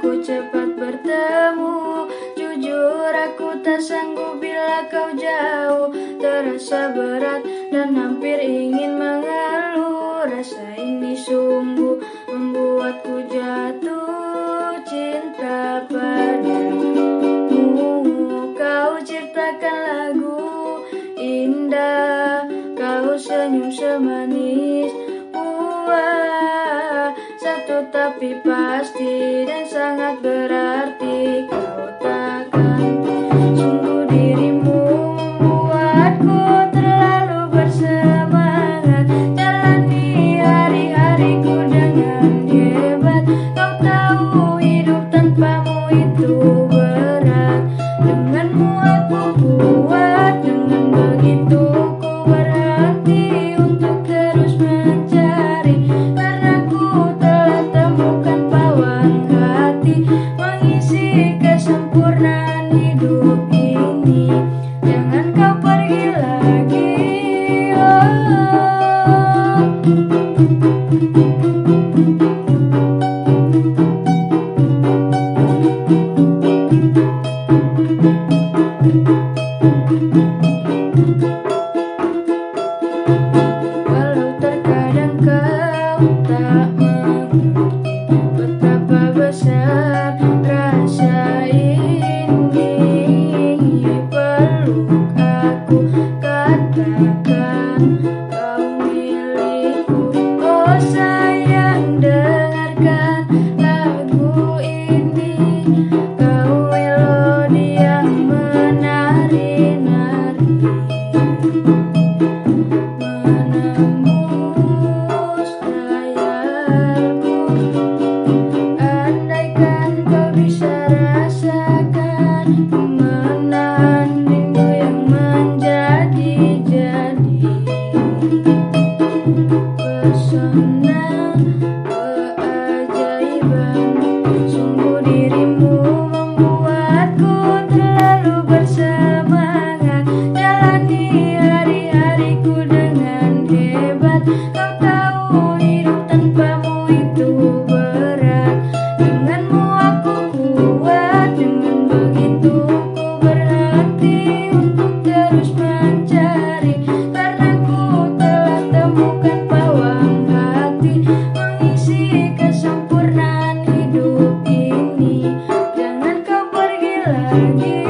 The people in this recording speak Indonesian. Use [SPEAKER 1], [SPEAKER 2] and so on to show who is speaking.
[SPEAKER 1] aku cepat bertemu. Jujur aku tak sanggup bila kau jauh. Terasa berat dan hampir ingin mengeluh. Rasa ini sungguh membuatku jatuh cinta padamu. Kau ciptakan lagu indah, kau senyum semanis buah. Satu tapi pasti dan sangat berarti, kau takkan sungguh. Dirimu membuatku terlalu bersemangat, jalani hari-hariku dengan hebat. Kau tahu hidup tanpamu itu berat, denganmu aku kuat. Dengan begitu ku berhenti untuk terus mencari, karena ku telah temukan pawang hati, mengisi kesempurnaan hidup ini. Jangan kau pergi lagi, walau terkadang kau tak mengerti betapa besar rasa ini. Peluk aku, katakan kau milikku. Oh sayang, dengarkan lagu ini. Kau melodi yang menari-nari, menembus khayalku. Andaikan kau bisa rasakan, menahan rindu yang menjadi-jadi. Pesona keajaiban, sungguh dirimu membuatku terlalu bersemangat, jalani hari-hariku dengan hebat. Kau tahu hidup tanpamu itu berat, denganmu aku kuat. Dengan begitu ku berhenti untuk terus mencari, karena ku telah temukan pawang hati, mengisi kesempurnaan hidup ini. Jangan kau pergi lagi,